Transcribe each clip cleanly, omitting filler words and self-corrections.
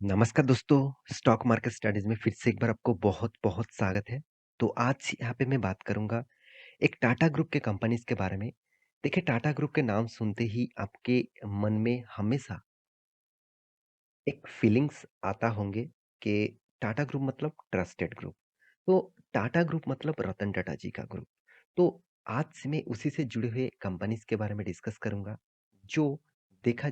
नमस्कार दोस्तों, stock market studies में फिर से एक बार आपको बहुत-बहुत स्वागत है। तो आज यहाँ पे मैं बात करूँगा एक टाटा ग्रुप के कंपनीज़ के बारे में। देखिए टाटा ग्रुप के नाम सुनते ही आपके मन में हमेशा एक फीलिंग्स आता होंगे कि टाटा ग्रुप मतलब ट्रस्टेड ग्रुप। तो टाटा ग्रुप मतलब रतन टाटा जी का ग्रुप। तो आज मैं उसी से जुड़े हुए कंपनीज़ के बारे में डिस्कस करूँगा, जो देखा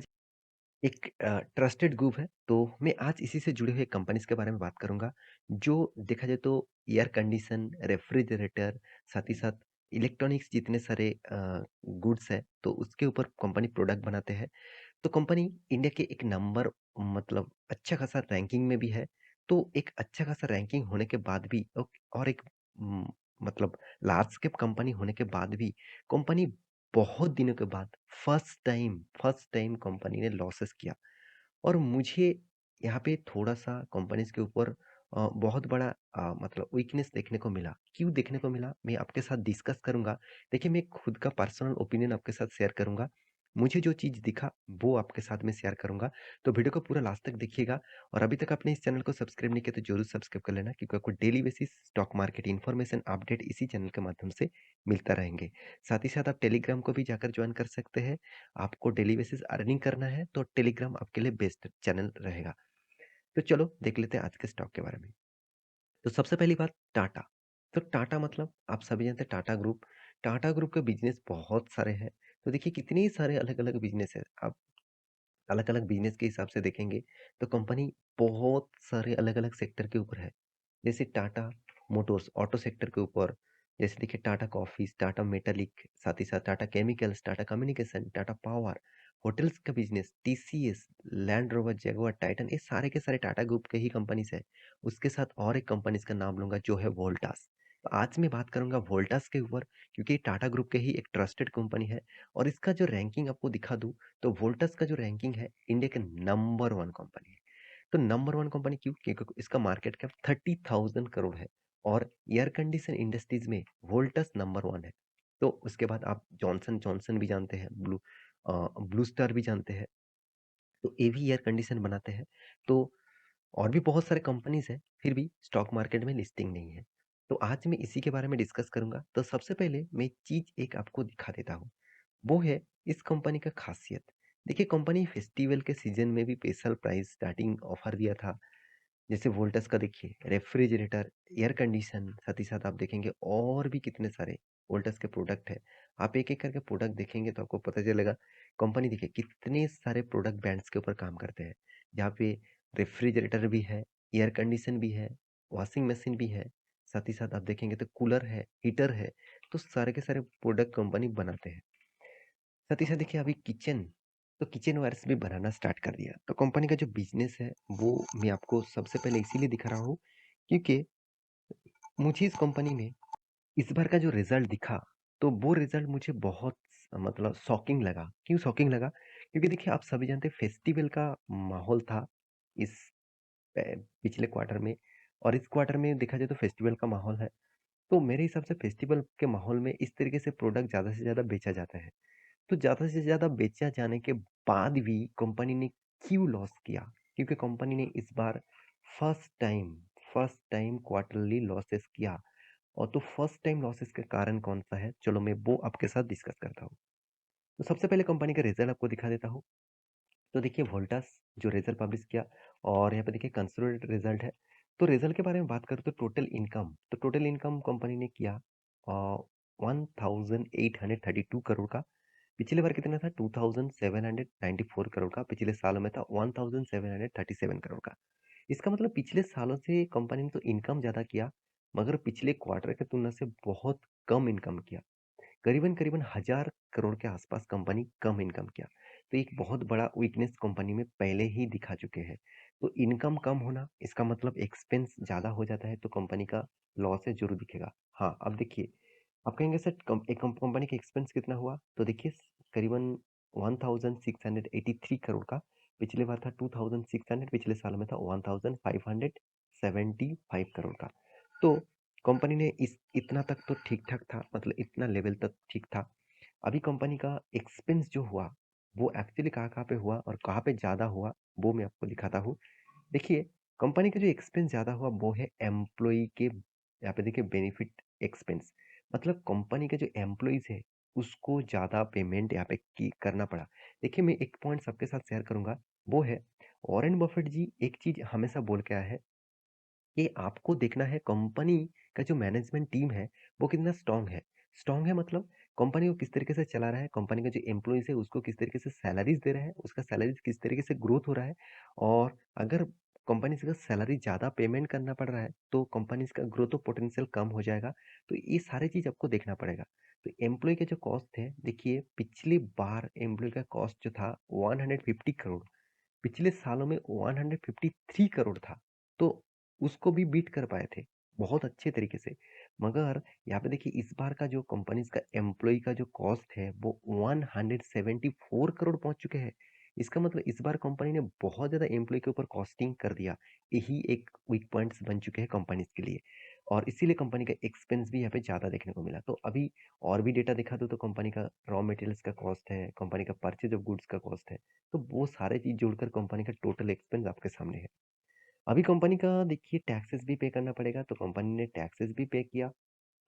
एक ट्रस्टेड ग्रुप है, तो मैं आज इसी से जुड़े हुए कंपनीज़ के बारे में बात करूँगा, जो देखा जाए तो एयर कंडीशन, रेफ्रिजरेटर, साथ ही साथ इलेक्ट्रॉनिक्स जितने सारे गुड्स हैं, तो उसके ऊपर कंपनी प्रोडक्ट बनाते हैं। तो कंपनी इंडिया के एक नंबर मतलब अच्छा खासा रैंकिंग में भी है। तो एक अच्छा खासा रैंकिंग होने के बाद भी और एक उम, मतलब लार्ज कैप कंपनी होने के बाद भी कंपनी बहुत दिनों के बाद फर्स्ट टाइम कंपनी ने लॉसेस किया। और मुझे यहाँ पे थोड़ा-सा कंपनीज़ के ऊपर बहुत बड़ा मतलब वीकनेस देखने को मिला। क्यों देखने को मिला? मैं आपके साथ डिस्कस करूँगा। देखिए, मैं खुद का पर्सनल ओपिनियन आपके साथ शेयर करूँगा। मुझे जो चीज़ दिखा, वो आपके साथ मैं शेयर करूँगा। तो वीडियो को पूरा लास्ट तक देखिएगा और अभी तक आपने इस चैनल को सब्सक्राइब नहीं किया, तो ज़रूर सब्सक्राइब कर लेना क्योंकि आपको daily basis stock market information update इसी चैनल के माध्यम से मिलता रहेंगे। साथ ही साथ आप टेलीग्राम को भी जाकर जॉइन कर सकते हैं। आपको डेली बेसिस अर्निंग करना है तो टेलीग्राम आपके लिए बेस्ट चैनल रहेगा। तो चलो देख लेते हैं आज के स्टॉक के बारे में। तो सबसे पहली बात टाटा। तो टाटा मतलब आप सभी जानते हैं टाटा ग्रुप। टाटा ग्रुप के बिज़नेस बहुत सारे हैं। तो देखिए कितने सारे अलग-अलग बिज़नेस हैं। आप अलग-अलग बिज़नेस के हिसाब से देखेंगे तो कंपनी बहुत सारे अलग-अलग सेक्टर के ऊपर है। जैसे टाटा मोटर्स ऑटो सेक्टर के ऊपर, जैसे देखिए टाटा कॉफ़ीज़, टाटा मेटालिक, साथ ही साथ Tata chemicals, Tata communication, Tata power, hotels का business, TCS, Land Rover, Jaguar, Titan ये सारे के सारे टाटा ग्रुप के ही कंपनीज़ हैं। उसके साथ और एक कंपनीज़ का नाम लूँगा जो है वोल्टास। तो आज मैं बात करूँगा वोल्टास के ऊपर क्योंकि टाटा ग्रुप के ही एक ट्रस्टेड कंपनी है और इसका जो रैंकिंग आपको दिखा दूँ तो वोल्टास का जो रैंकिंग है इंडिया के नंबर 1 कंपनी है। तो नंबर 1 कंपनी क्यों? क्योंकि इसका मार्केट कैप 30,000 करोड़ है और एयर कंडीशन इंडस्ट्रीज में वोल्टास नंबर 1 है। तो उसके बाद आप जॉनसन जॉनसन भी जानते हैं, ब्लू स्टार भी जानते हैं, तो ये भी एयर कंडीशन बनाते हैं। तो और भी बहुत सारे कंपनीज़ हैं, फिर भी स्टॉक मार्केट में लिस्टिंग नहीं है। तो आज मैं इसी के बारे में डिस्कस करूँगा। तो सबसे पहले मैं चीज़ एक आपको दिखा देता हूँ। वो है इस कंपनी का खासियत। देखिए कंपनी फेस्टिवल के सीज़न में भी स्पेशल प्राइस स्टार्टिंग ऑफर दिया था। जैसे वोल्टास का देखिए रेफ्रिजरेटर, एयर कंडीशन, साथ ही साथ आप देखेंगे और भी कितने सारे वोल्टास के प्रोडक्ट हैं। आप एक-एक करके प्रोडक्ट देखेंगे तो आपको पता चलेगा कंपनी देखिए कितने सारे प्रोडक्ट ब्रांड्स के ऊपर काम करते हैं। जहाँ पे रेफ्रिजरेटर भी है, एयर कंडीशन भी है, वॉशिंग मशीन भी है, साथ ही साथ आप देखेंगे तो कूलर है, हीटर है, तो सारे के सारे प्रोडक्ट कंपनी बनाते हैं। साथ ही साथ देखिए अभी तो किचन वायर्स भी बनाना स्टार्ट कर दिया। तो कंपनी का जो बिज़नेस है वो मैं आपको सबसे पहले इसीलिए दिखा रहा हूँ क्योंकि मुझे इस कंपनी में इस बार का जो रिज़ल्ट दिखा, तो वो रिज़ल्ट मुझे बहुत मतलब शॉकिंग लगा। क्यों शॉकिंग लगा? क्योंकि देखिए आप सभी जानते हैं फेस्टिवल का माहौल था इस पिछले क्वार्टर में और इस क्वार्टर में देखा जाए तो फेस्टिवल का माहौल है। तो मेरे हिसाब से फेस्टिवल के माहौल में इस तरीके से प्रोडक्ट ज़्यादा से ज़्यादा बेचा जाता है। तो ज़्यादा से ज़्यादा बेचा जाने के बाद भी कंपनी ने क्यों लॉस किया? क्योंकि कंपनी ने इस बार first time first time quarterly losses किया और तो फर्स्ट टाइम लॉसेस का कारण कौन-सा है? चलो मैं वो आपके साथ डिस्कस करता हूँ। तो सबसे पहले कंपनी का रिज़ल्ट आपको दिखा देता हूँ। तो देखिए वोल्टास जो रिज़ल्ट पब्लिश किया और यहाँ पे देखिए कंसोलिडेटेड रिज़ल्ट है। तो रिज़ल्ट के बारे में बात करूँ तो टोटल इनकम कंपनी ने किया 1832 करोड़ का। पिछली बार कितना था? 2794 करोड़ का, पिछले सालों में था 1737 करोड़ का। इसका मतलब पिछले सालों से कंपनी ने तो इनकम ज़्यादा किया, मगर पिछले क्वार्टर की तुलना से बहुत कम इनकम किया। करीबन-करीबन 1000 करोड़ के आसपास कंपनी कम इनकम किया। तो एक बहुत बड़ा वीकनेस कंपनी में पहले ही दिखा चुके हैं। तो इनकम कम होना इसका मतलब एक्सपेंस ज़्यादा हो जाता है तो कंपनी का लॉस है ज़रूर दिखेगा। हाँ, अब देखिए आप कहेंगे सर एक कंपनी का एक्सपेंस कितना हुआ? तो देखिए करीबन 1683 करोड़ का, पिछली बार था 2600, पिछले साल में था 1575 करोड़ का। तो कंपनी ने इस इतना तक तो ठीक-ठाक था, मतलब इतना लेवल तक ठीक था। अभी कंपनी का एक्सपेंस जो हुआ, वो एक्चुअली कहाँ-कहाँ पे हुआ और कहाँ पे ज़्यादा हुआ, वो मैं आपको दिखाता हूँ। देखिए, कंपनी का जो एक्सपेंस ज़्यादा हुआ वो है एम्प्लॉयी के यहाँ पे देखिए बेनिफिट एक्सपेंस। मतलब कंपनी के जो एम्प्लॉइज़ है, उसको ज़्यादा पेमेंट यहाँ पे की करना पड़ा। देखिए, मैं एक पॉइंट सबके साथ शेयर करूँगा, वो है वॉरेन बफेट जी एक चीज़ हमेशा बोल के आए हैं कि आपको देखना है कंपनी का जो मैनेजमेंट टीम है, वो कितना स्ट्रॉन्ग है। स्ट्रॉन्ग है मतलब कंपनी को किस तरीके से चला रहा है, कंपनी का जो एम्प्लॉइज़ है उसको किस तरीके से सैलरीज़ दे रहा है, उसका सैलरीज़ किस तरीके से ग्रोथ हो रहा है और अगर कंपनी से अगर सैलरी ज़्यादा पेमेंट करना पड़ रहा है, तो कंपनीज़ का ग्रोथ पोटेंशियल कम हो जाएगा। तो ये सारी चीज़ आपको देखना पड़ेगा। तो एम्प्लॉयी के जो कॉस्ट है, देखिए पिछली बार एम्प्लॉयी का कॉस्ट जो था 150 करोड़ पिछले सालों में 153 करोड़ था, तो उसको भी बीट कर पाए थे, बहुत अच्छे तरीके से। मगर यहाँ पे देखिए इस बार का जो कंपनीज़ का एम्प्लॉयी का जो कॉस्ट है, वो 174 करोड़ पहुँच चुके हैं। इसका मतलब इस बार कंपनी ने बहुत ज़्यादा एम्प्लॉयी के ऊपर कॉस्टिंग कर दिया। यही एक वीक पॉइंट्स बन चुके हैं कंपनीज़ के लिए और इसीलिए कंपनी का एक्सपेंस भी यहाँ पे ज़्यादा देखने को मिला। तो अभी और भी डेटा दिखा दूँ तो कंपनी का रॉ मटेरियल्स का कॉस्ट है, कंपनी का परचेज़ ऑफ गुड्स का कॉस्ट है। तो वो सारे चीज़ जोड़कर कंपनी का टोटल एक्सपेंस आपके सामने है। अभी कंपनी का देखिए टैक्सेस भी पे करना पड़ेगा, तो कंपनी ने टैक्सेस भी पे किया,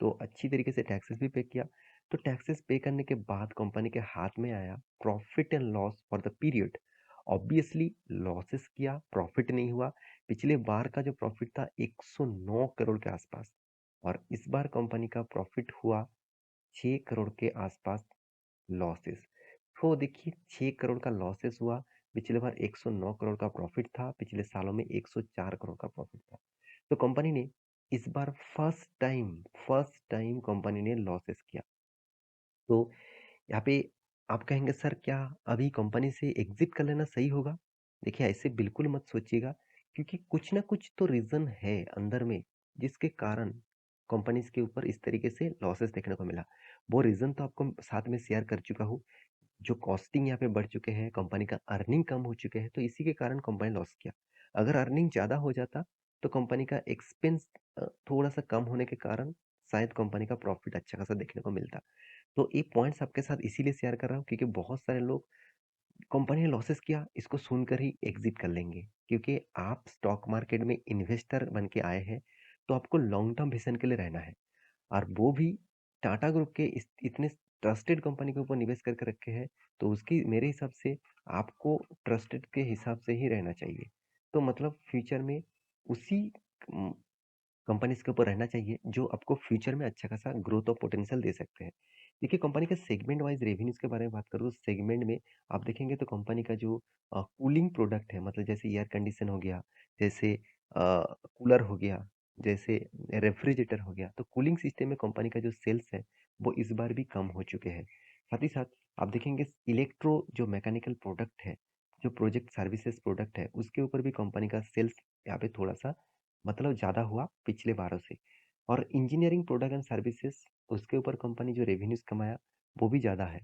तो अच्छी तरीके से टैक्सेस भी पे किया। तो टैक्सेस पे करने के बाद कंपनी के हाथ में आया profit and loss for the period. Obviously losses किया, प्रॉफिट नहीं हुआ। पिछले बार का जो प्रॉफिट था 109 करोड़ के आसपास और इस बार कंपनी का प्रॉफिट हुआ 6 करोड़ के आसपास लॉसेस। तो देखिए 6 करोड़ का लॉसेस हुआ, पिछले बार 109 करोड़ का प्रॉफिट था, पिछले सालों में 104 करोड़ का प्रॉफिट था। तो कंपनी ने इस बार फर्स्ट टाइम कंपनी ने लॉसेस किया। तो यहाँ पे आप कहेंगे सर क्या अभी कंपनी से एग्जिट कर लेना सही होगा? देखिए ऐसे बिल्कुल मत सोचिएगा क्योंकि कुछ ना कुछ तो रीज़न है अंदर में जिसके कारण कंपनीज़ के ऊपर इस तरीके से लॉसेस देखने को मिला। वो रीज़न तो आपको साथ में शेयर कर चुका हूँ। जो कॉस्टिंग यहाँ पे बढ़ चुके हैं, कंपनी का अर्निंग कम हो चुके हैं, तो इसी के कारण कंपनी लॉस किया। अगर अर्निंग ज़्यादा हो जाता, तो कंपनी का एक्सपेंस थोड़ा-सा कम होने के कारण शायद कंपनी का प्रॉफिट अच्छा खासा देखने को मिलता। तो ये पॉइंट्स आपके साथ इसीलिए शेयर कर रहा हूँ क्योंकि बहुत सारे लोग कंपनी ने लॉसेस किया, इसको सुनकर ही एग्ज़िट कर लेंगे। क्योंकि आप स्टॉक मार्केट में इन्वेस्टर बन के आए हैं, तो आपको लॉन्ग टर्म विज़न के लिए रहना है। और वो भी टाटा ग्रुप के इस इतने ट्रस्टेड कंपनी के ऊपर निवेश करके रखे हैं, तो उसकी मेरे हिसाब से आपको ट्रस्टेड के हिसाब से ही रहना चाहिए। तो मतलब फ्यूचर में उसी उम, कंपनीज़ के ऊपर रहना चाहिए, जो आपको फ्यूचर में अच्छा खासा ग्रोथ और पोटेंशियल दे सकते हैं। देखिए कंपनी के सेगमेंट वाइज़ रेवेन्यूज़ के बारे में बात करूँ, तो सेगमेंट में आप देखेंगे तो कंपनी का जो कूलिंग प्रोडक्ट है, मतलब जैसे एयर कंडीशन हो गया, जैसे कूलर हो गया, जैसे रेफ्रिजरेटर हो गया, तो कूलिंग सिस्टम में कंपनी का जो सेल्स है, वो इस बार भी कम हो चुके हैं। साथ ही साथ आप देखेंगे इलेक्ट्रो जो मैकेनिकल प्रोडक्ट है, जो प्रोजेक्ट सर्विसेज प्रोडक्ट है, उसके ऊपर भी कंपनी का सेल्स यहाँ पे थोड़ा-सा मतलब ज़्यादा हुआ पिछले बारों से और इंजीनियरिंग प्रोडक्ट एंड सर्विसेज उसके ऊपर कंपनी जो रेवेन्यूज़ कमाया वो भी ज़्यादा है।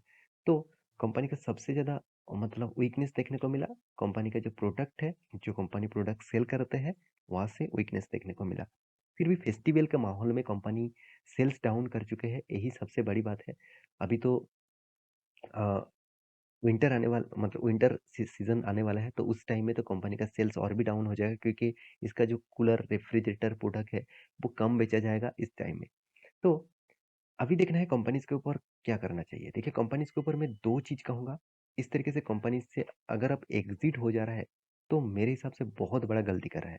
तो कंपनी का सबसे ज़्यादा मतलब वीकनेस देखने को मिला कंपनी का जो प्रोडक्ट है, जो कंपनी प्रोडक्ट सेल करते हैं, वहाँ से वीकनेस देखने को मिला। फिर भी फेस्टिवल के माहौल में कंपनी सेल्स डाउन कर चुके हैं, यही सबसे बड़ी बात है। अभी तो अ, विंटर आने वाला मतलब विंटर सीज़न आने वाला है, तो उस टाइम में तो कंपनी का सेल्स और भी डाउन हो जाएगा क्योंकि इसका जो कूलर, रेफ्रिजरेटर प्रोडक्ट है, वो कम बेचा जाएगा इस टाइम में। तो अभी देखना है कंपनीज़ के ऊपर क्या करना चाहिए। देखिए कंपनीज़ के ऊपर मैं 2 चीज़ कहूँगा, इस तरीके से कंपनीज़ से अगर अब एग्ज़िट हो जा रहा है, तो मेरे हिसाब से बहुत बड़ा गलती कर रहा है।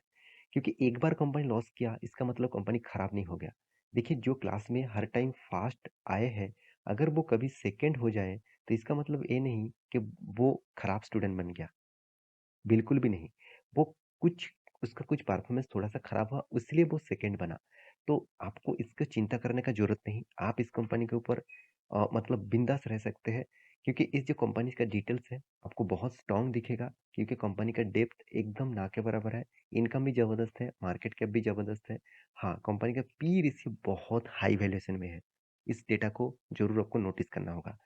क्योंकि एक बार कंपनी लॉस किया, इसका मतलब कंपनी खराब नहीं हो गया। देखिए जो क्लास में हर टाइम फर्स्ट आए हैं, अगर वो कभी सेकंड हो जाए, तो इसका मतलब ये नहीं कि वो खराब स्टूडेंट बन गया। बिल्कुल भी नहीं। वो कुछ उसका कुछ परफ़ॉर्मेंस थोड़ा-सा खराब हुआ, इसलिए वो सेकंड बना। तो आपको इसकी चिंता करने का ज़रूरत नहीं। आप इस कंपनी के ऊपर मतलब बिंदास रह सकते हैं क्योंकि इस जो कंपनी का डिटेल्स है, आपको बहुत स्ट्रॉन्ग दिखेगा क्योंकि कंपनी का डेप्थ एकदम ना के बराबर है। इनकम भी ज़बरदस्त है, मार्केट कैप भी ज़बरदस्त है। हाँ, कंपनी का पी रेशियो बहुत हाई वैल्यूएशन में है। इस डेटा को ज़रूर आपको नोटिस करना होगा।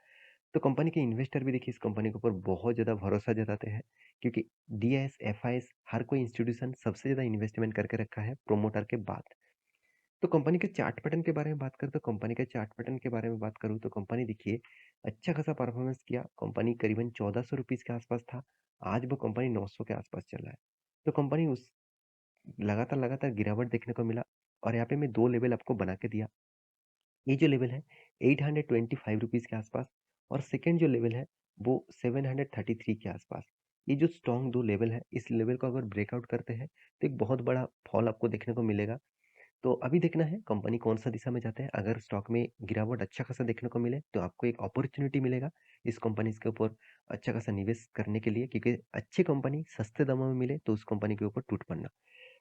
तो कंपनी के इन्वेस्टर भी देखिए इस कंपनी के ऊपर बहुत ज़्यादा भरोसा जताते हैं क्योंकि डीआईएस, एफआईएस हर कोई इंस्टीट्यूशन सबसे ज़्यादा इन्वेस्टमेंट करके रखा है प्रोमोटर के बाद। तो कंपनी के चार्ट पैटर्न के बारे में बात करूँ तो कंपनी के चार्ट पैटर्न के बारे में बात करूँ तो कंपनी देखिए अच्छा खासा परफॉर्मेंस किया। कंपनी करीबन ₹1400 के आसपास था। आज वो कंपनी 900 के आसपास चल रहा है। तो कंपनी उस लगातार गिरावट देखने को मिला और यहाँ पे मैं 2 लेवल आपको बना के दिया। ये जो लेवल है ₹825 के आसपास और सेकंड जो लेवल है वो 733 के आसपास। ये जो स्ट्रॉन्ग 2 लेवल है, इस लेवल को अगर ब्रेकआउट करते हैं, तो एक बहुत बड़ा फॉल आपको देखने को मिलेगा। तो अभी देखना है कंपनी कौन-सा दिशा में जाता है। अगर स्टॉक में गिरावट अच्छा खासा देखने को मिले, तो आपको एक अपॉर्च्युनिटी मिलेगा इस कंपनीज़ के ऊपर अच्छा खासा निवेश करने के लिए क्योंकि अच्छी कंपनी सस्ते दामों में मिले, तो उस कंपनी के ऊपर टूट पड़ना।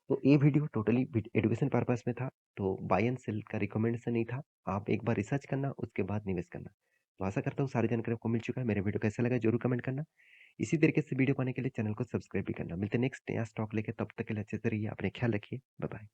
तो ये वीडियो टोटली एजुकेशन पर्पस में था, तो बाय एंड सेल का रिकमेंडेशन नहीं था। आप एक बार रिसर्च करना, उसके बाद निवेश करना। तो आशा करता हूँ सारी जानकारी आपको मिल चुका है। मेरा वीडियो कैसा लगा ज़रूर कमेंट करना। इसी तरीके से वीडियो पाने के लिए चैनल को सब्सक्राइब भी करना। मिलते हैं नेक्स्ट नया स्टॉक लेके, तब तक के लिए अच्छे से रहिए, अपने ख्याल रखिए। Bye bye.